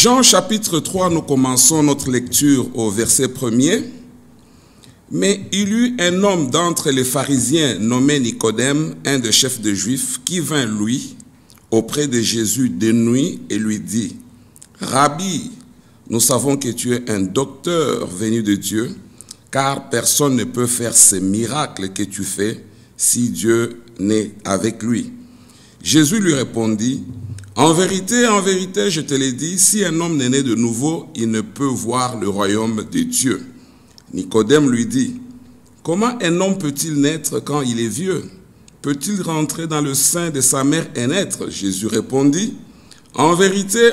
Jean chapitre 3, nous commençons notre lecture au verset 1er. Mais il y eut un homme d'entre les pharisiens nommé Nicodème, un des chefs des Juifs, qui vint, lui, auprès de Jésus de nuit et lui dit, « Rabbi, nous savons que tu es un docteur venu de Dieu, car personne ne peut faire ces miracles que tu fais si Dieu n'est avec lui. » Jésus lui répondit, « en vérité, je te l'ai dit, si un homme n'est né de nouveau, il ne peut voir le royaume de Dieu. » Nicodème lui dit, « Comment un homme peut-il naître quand il est vieux? Peut-il rentrer dans le sein de sa mère et naître? » Jésus répondit, « en vérité,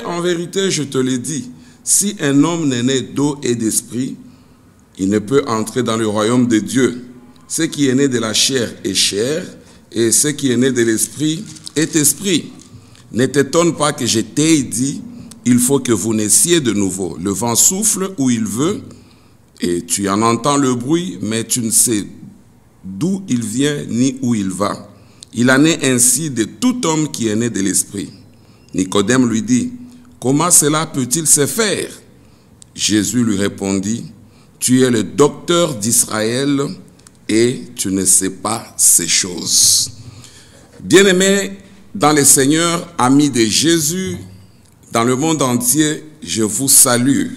je te l'ai dit, si un homme n'est né d'eau et d'esprit, il ne peut entrer dans le royaume de Dieu. Ce qui est né de la chair est chair, et ce qui est né de l'esprit est esprit. Ne t'étonne pas que je t'ai dit, il faut que vous naissiez de nouveau. Le vent souffle où il veut, et tu en entends le bruit, mais tu ne sais d'où il vient ni où il va. Il en est ainsi de tout homme qui est né de l'esprit. » Nicodème lui dit, « Comment cela peut-il se faire? » Jésus lui répondit, « Tu es le docteur d'Israël et tu ne sais pas ces choses. » Bien-aimés dans le Seigneur, amis de Jésus, dans le monde entier, je vous salue.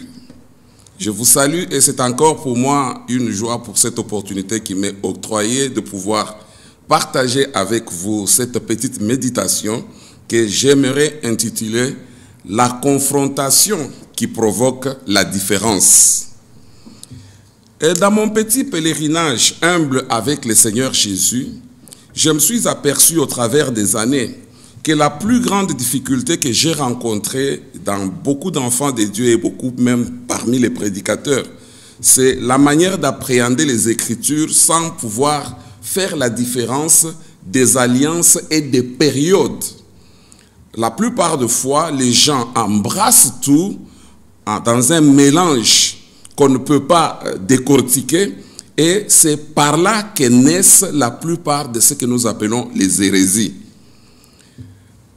Je vous salue et c'est encore pour moi une joie pour cette opportunité qui m'est octroyée de pouvoir partager avec vous cette petite méditation que j'aimerais intituler « La confrontation qui provoque la différence ». Et dans mon petit pèlerinage humble avec le Seigneur Jésus, je me suis aperçu au travers des années que la plus grande difficulté que j'ai rencontrée dans beaucoup d'enfants de Dieu et beaucoup même parmi les prédicateurs, c'est la manière d'appréhender les Écritures sans pouvoir faire la différence des alliances et des périodes. La plupart des fois, les gens embrassent tout dans un mélange qu'on ne peut pas décortiquer et c'est par là que naissent la plupart de ce que nous appelons les hérésies.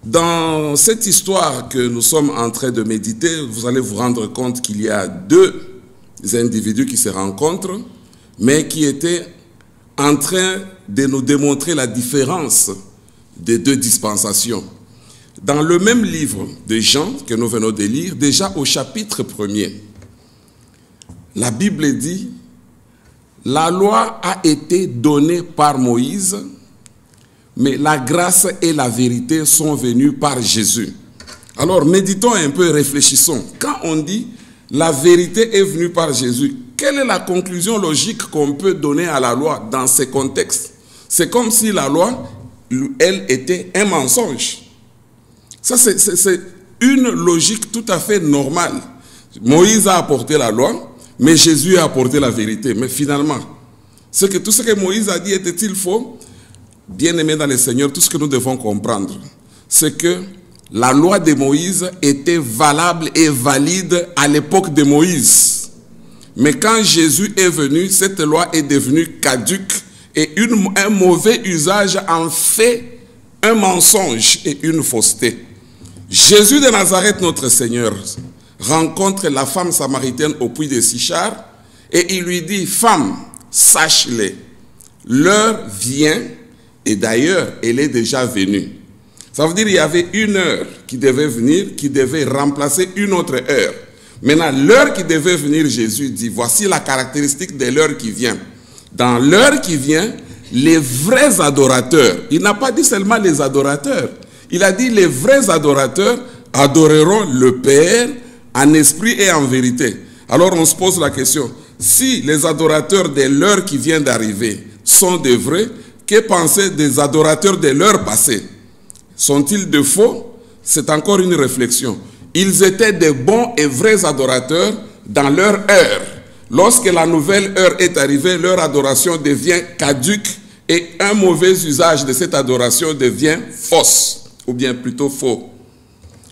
Dans cette histoire que nous sommes en train de méditer, vous allez vous rendre compte qu'il y a deux individus qui se rencontrent, mais qui étaient en train de nous démontrer la différence des deux dispensations. Dans le même livre de Jean que nous venons de lire, déjà au chapitre 1er, la Bible dit « La loi a été donnée par Moïse, mais la grâce et la vérité sont venues par Jésus. » Alors, méditons un peu et réfléchissons. Quand on dit « la vérité est venue par Jésus », quelle est la conclusion logique qu'on peut donner à la loi dans ces contextes? C'est comme si la loi, elle, était un mensonge. Ça, c'est une logique tout à fait normale. Moïse a apporté la loi, mais Jésus a apporté la vérité. Mais finalement, tout ce que Moïse a dit était-il faux? Bien-aimés dans le Seigneur, tout ce que nous devons comprendre, c'est que la loi de Moïse était valable et valide à l'époque de Moïse. Mais quand Jésus est venu, cette loi est devenue caduque et un mauvais usage en fait un mensonge et une fausseté. Jésus de Nazareth, notre Seigneur, rencontre la femme samaritaine au puits de Sichar et il lui dit, « Femme, sache-le, l'heure vient. » Et d'ailleurs, elle est déjà venue. Ça veut dire qu'il y avait une heure qui devait venir, qui devait remplacer une autre heure. Maintenant, l'heure qui devait venir, Jésus dit, voici la caractéristique de l'heure qui vient. Dans l'heure qui vient, les vrais adorateurs, il n'a pas dit seulement les adorateurs, il a dit les vrais adorateurs adoreront le Père en esprit et en vérité. Alors on se pose la question, si les adorateurs de l'heure qui vient d'arriver sont de vrais, que penser des adorateurs de l'heure passée? Sont-ils de faux? C'est encore une réflexion. Ils étaient de bons et vrais adorateurs dans leur heure. Lorsque la nouvelle heure est arrivée, leur adoration devient caduque et un mauvais usage de cette adoration devient fausse, ou bien plutôt faux.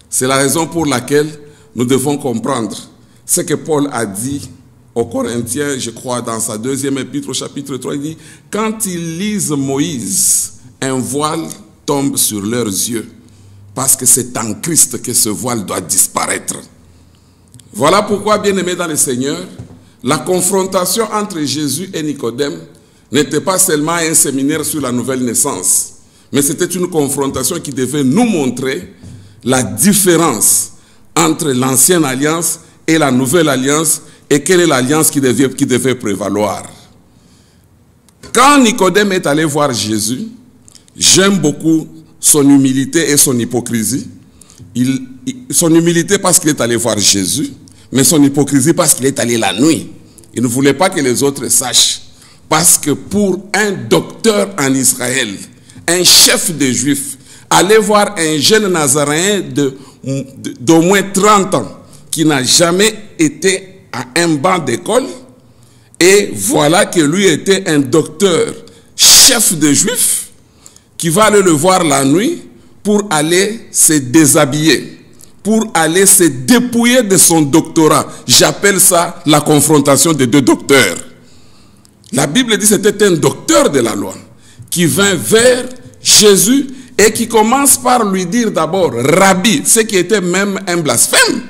C'est la raison pour laquelle nous devons comprendre ce que Paul a dit aux Corinthiens, je crois, dans sa deuxième épître au chapitre 3, il dit « Quand ils lisent Moïse, un voile tombe sur leurs yeux, parce que c'est en Christ que ce voile doit disparaître. » Voilà pourquoi, bien-aimés dans le Seigneur, la confrontation entre Jésus et Nicodème n'était pas seulement un séminaire sur la nouvelle naissance, mais c'était une confrontation qui devait nous montrer la différence entre l'ancienne alliance et la nouvelle alliance, et quelle est l'alliance qui devait prévaloir. Quand Nicodème est allé voir Jésus, j'aime beaucoup son humilité et son hypocrisie. Son humilité parce qu'il est allé voir Jésus, mais son hypocrisie parce qu'il est allé la nuit. Il ne voulait pas que les autres sachent. Parce que pour un docteur en Israël, un chef des Juifs, aller voir un jeune Nazaréen d'au moins 30 ans, qui n'a jamais été à un banc d'école, et voilà que lui était un docteur, chef des Juifs, qui va aller le voir la nuit pour aller se déshabiller, pour aller se dépouiller de son doctorat. J'appelle ça la confrontation des deux docteurs. La Bible dit que c'était un docteur de la loi qui vint vers Jésus et qui commence par lui dire d'abord « Rabbi », ce qui était même un blasphème.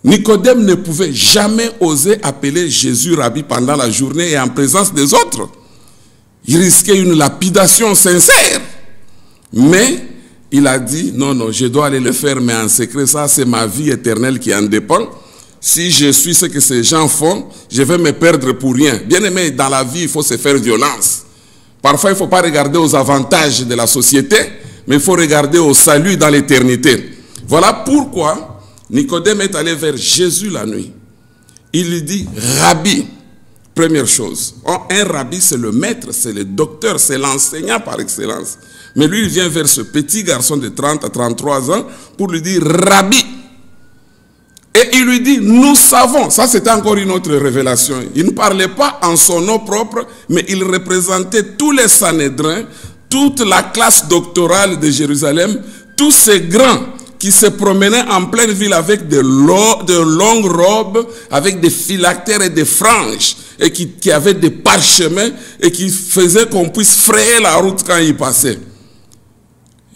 Nicodème ne pouvait jamais oser appeler Jésus Rabbi pendant la journée et en présence des autres. Il risquait une lapidation sincère. Mais il a dit, non, non, je dois aller le faire, mais en secret, ça c'est ma vie éternelle qui en dépend. Si je suis ce que ces gens font, je vais me perdre pour rien. Bien aimé, dans la vie, il faut se faire violence. Parfois, il ne faut pas regarder aux avantages de la société, mais il faut regarder au salut dans l'éternité. Voilà pourquoi Nicodème est allé vers Jésus la nuit. Il lui dit, Rabbi, première chose. Un rabbi, c'est le maître, c'est le docteur, c'est l'enseignant par excellence. Mais lui, il vient vers ce petit garçon de 30 à 33 ans pour lui dire, Rabbi. Et il lui dit, nous savons. Ça, c'était encore une autre révélation. Il ne parlait pas en son nom propre, mais il représentait tous les Sanhédrins, toute la classe doctorale de Jérusalem, tous ces grands qui se promenaient en pleine ville avec de longues robes, avec des phylactères et des franges, et qui avaient des parchemins, et qui faisaient qu'on puisse frayer la route quand ils passaient.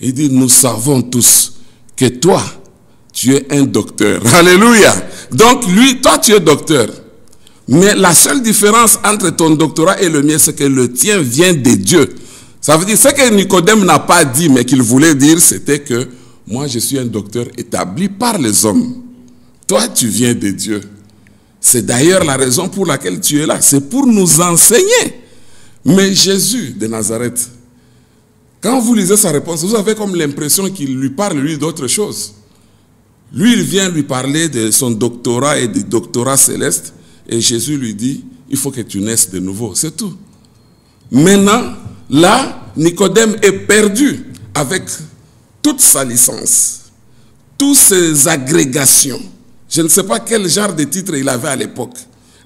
Il dit, nous savons tous que toi, tu es un docteur. Alléluia. Donc lui, toi tu es docteur. Mais la seule différence entre ton doctorat et le mien, c'est que le tien vient de Dieu. Ça veut dire, ce que Nicodème n'a pas dit, mais qu'il voulait dire, c'était que moi je suis un docteur établi par les hommes. Toi tu viens de Dieu. C'est d'ailleurs la raison pour laquelle tu es là. C'est pour nous enseigner. Mais Jésus de Nazareth, quand vous lisez sa réponse, vous avez comme l'impression qu'il lui parle, lui, d'autre chose. Lui, il vient lui parler de son doctorat et du doctorat céleste. Et Jésus lui dit, il faut que tu naisses de nouveau. C'est tout. Maintenant, là, Nicodème est perdu avec toute sa licence, toutes ses agrégations. Je ne sais pas quel genre de titre il avait à l'époque,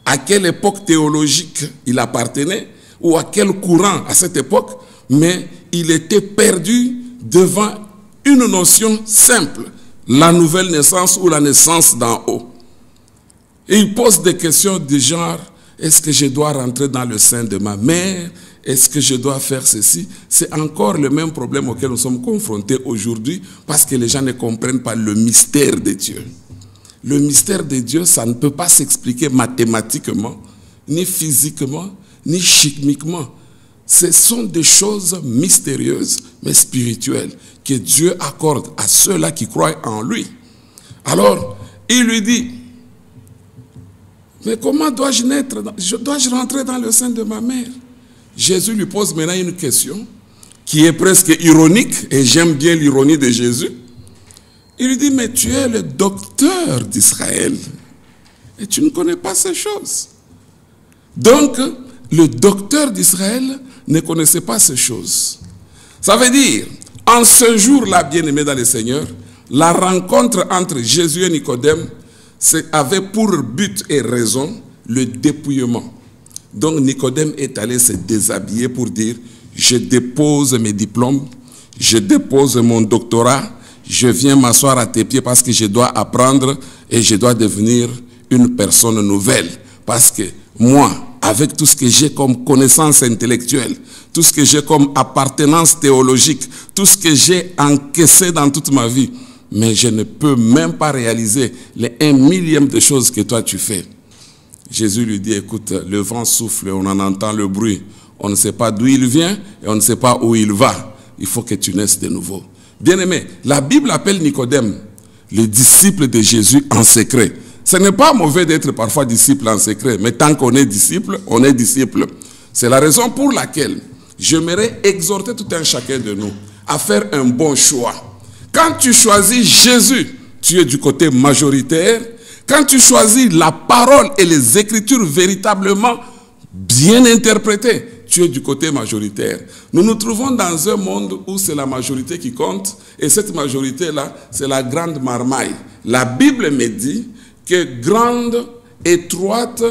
à quelle époque théologique il appartenait, ou à quel courant à cette époque, mais il était perdu devant une notion simple, la nouvelle naissance ou la naissance d'en haut. Et il pose des questions du genre, est-ce que je dois rentrer dans le sein de ma mère? Est-ce que je dois faire ceci? C'est encore le même problème auquel nous sommes confrontés aujourd'hui, parce que les gens ne comprennent pas le mystère de Dieu. Le mystère de Dieu, ça ne peut pas s'expliquer mathématiquement, ni physiquement, ni chimiquement. Ce sont des choses mystérieuses, mais spirituelles, que Dieu accorde à ceux-là qui croient en lui. Alors, il lui dit, mais comment dois-je naître? Dois-je rentrer dans le sein de ma mère? Jésus lui pose maintenant une question qui est presque ironique, et j'aime bien l'ironie de Jésus. Il lui dit, mais tu es le docteur d'Israël, et tu ne connais pas ces choses. Donc, le docteur d'Israël ne connaissait pas ces choses. Ça veut dire, en ce jour-là, bien-aimé dans le Seigneur, la rencontre entre Jésus et Nicodème avait pour but et raison le dépouillement. Donc Nicodème est allé se déshabiller pour dire, je dépose mes diplômes, je dépose mon doctorat, je viens m'asseoir à tes pieds parce que je dois apprendre et je dois devenir une personne nouvelle. Parce que moi, avec tout ce que j'ai comme connaissance intellectuelle, tout ce que j'ai comme appartenance théologique, tout ce que j'ai encaissé dans toute ma vie, mais je ne peux même pas réaliser les 1 millième de choses que toi tu fais. Jésus lui dit, écoute, le vent souffle, on en entend le bruit. On ne sait pas d'où il vient et on ne sait pas où il va. Il faut que tu naisses de nouveau. Bien-aimé, la Bible appelle Nicodème le disciple de Jésus en secret. Ce n'est pas mauvais d'être parfois disciple en secret, mais tant qu'on est disciple, on est disciple. C'est la raison pour laquelle j'aimerais exhorter tout un chacun de nous à faire un bon choix. Quand tu choisis Jésus, tu es du côté majoritaire. Quand tu choisis la parole et les Écritures véritablement bien interprétées, tu es du côté majoritaire. Nous nous trouvons dans un monde où c'est la majorité qui compte, et cette majorité-là, c'est la grande marmaille. La Bible me dit que grande, étroite,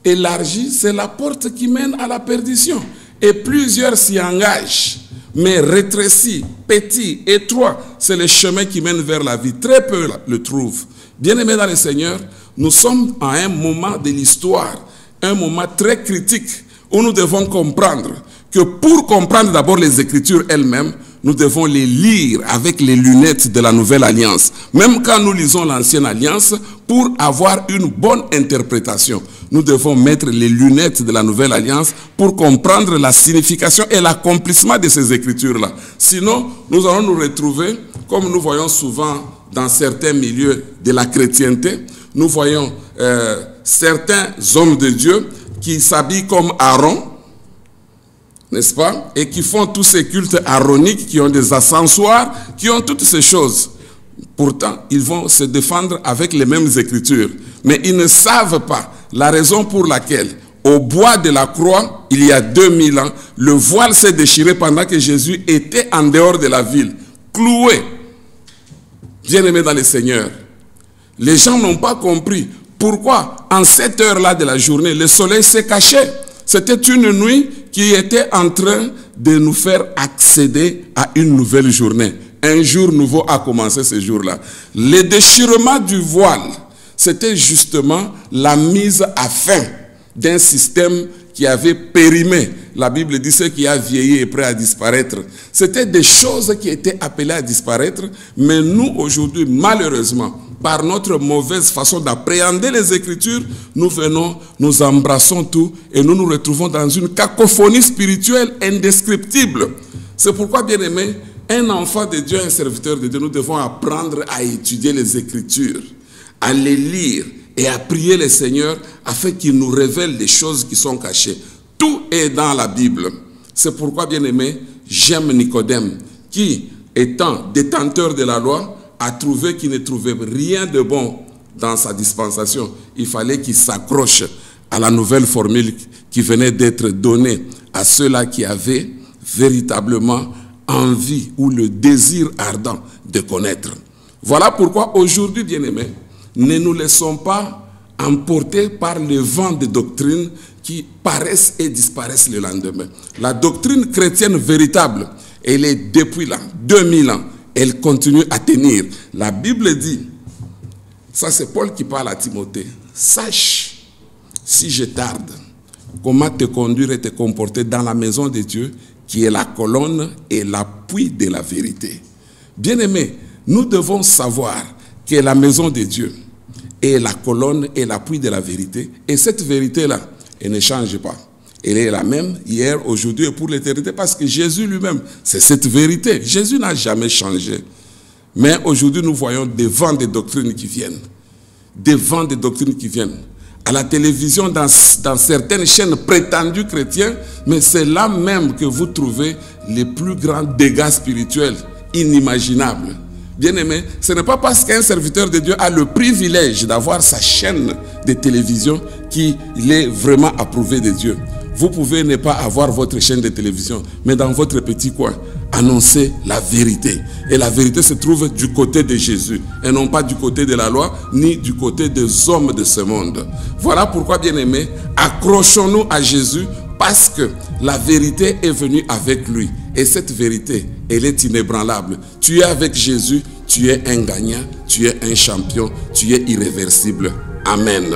élargie, c'est la porte qui mène à la perdition. Et plusieurs s'y engagent. Mais rétréci, petit, étroit, c'est le chemin qui mène vers la vie. Très peu le trouvent. Bien-aimés dans le Seigneur, nous sommes à un moment de l'histoire, un moment très critique, où nous devons comprendre que pour comprendre d'abord les Écritures elles-mêmes, nous devons les lire avec les lunettes de la Nouvelle Alliance. Même quand nous lisons l'Ancienne Alliance, pour avoir une bonne interprétation, nous devons mettre les lunettes de la Nouvelle Alliance pour comprendre la signification et l'accomplissement de ces Écritures-là. Sinon, nous allons nous retrouver, comme nous voyons souvent dans certains milieux de la chrétienté, nous voyons certains hommes de Dieu qui s'habillent comme Aaron, n'est-ce pas? Et qui font tous ces cultes aaroniques, qui ont des ascensoirs, qui ont toutes ces choses. Pourtant, ils vont se défendre avec les mêmes Écritures. Mais ils ne savent pas la raison pour laquelle, au bois de la croix, il y a 2000 ans, le voile s'est déchiré pendant que Jésus était en dehors de la ville, cloué. Bien-aimé dans le Seigneur, les gens n'ont pas compris pourquoi, en cette heure-là de la journée, le soleil s'est caché. C'était une nuit qui était en train de nous faire accéder à une nouvelle journée. Un jour nouveau a commencé ce jour-là. Le déchirement du voile, c'était justement la mise à fin d'un système qui avait périmé. La Bible dit ce qui a vieilli et prêt à disparaître. C'était des choses qui étaient appelées à disparaître, mais nous aujourd'hui, malheureusement, par notre mauvaise façon d'appréhender les Écritures, nous venons, nous embrassons tout et nous nous retrouvons dans une cacophonie spirituelle indescriptible. C'est pourquoi, bien-aimé, un enfant de Dieu, un serviteur de Dieu, nous devons apprendre à étudier les Écritures, à les lire et à prier le Seigneur afin qu'il nous révèle des choses qui sont cachées. Tout est dans la Bible. C'est pourquoi, bien-aimé, j'aime Nicodème, qui, étant détenteur de la loi, a trouvé qu'il ne trouvait rien de bon dans sa dispensation. Il fallait qu'il s'accroche à la nouvelle formule qui venait d'être donnée à ceux-là qui avaient véritablement envie ou le désir ardent de connaître. Voilà pourquoi aujourd'hui, bien-aimés, ne nous laissons pas emporter par le vent de doctrines qui paraissent et disparaissent le lendemain. La doctrine chrétienne véritable, elle est depuis là, 2000 ans, elle continue à tenir. La Bible dit, ça c'est Paul qui parle à Timothée, sache, si je tarde, comment te conduire et te comporter dans la maison de Dieu, qui est la colonne et l'appui de la vérité. Bien-aimés, nous devons savoir que la maison de Dieu est la colonne et l'appui de la vérité. Et cette vérité-là, elle ne change pas. Elle est la même hier, aujourd'hui et pour l'éternité, parce que Jésus lui-même, c'est cette vérité. Jésus n'a jamais changé. Mais aujourd'hui, nous voyons des vents de doctrines qui viennent. Des vents de doctrines qui viennent. À la télévision, dans certaines chaînes prétendues chrétiennes, mais c'est là même que vous trouvez les plus grands dégâts spirituels inimaginables. Bien-aimé, ce n'est pas parce qu'un serviteur de Dieu a le privilège d'avoir sa chaîne de télévision qu'il est vraiment approuvé de Dieu. Vous pouvez ne pas avoir votre chaîne de télévision, mais dans votre petit coin, annoncer la vérité. Et la vérité se trouve du côté de Jésus, et non pas du côté de la loi, ni du côté des hommes de ce monde. Voilà pourquoi, bien-aimés, accrochons-nous à Jésus, parce que la vérité est venue avec lui. Et cette vérité, elle est inébranlable. Tu es avec Jésus, tu es un gagnant, tu es un champion, tu es irréversible. Amen.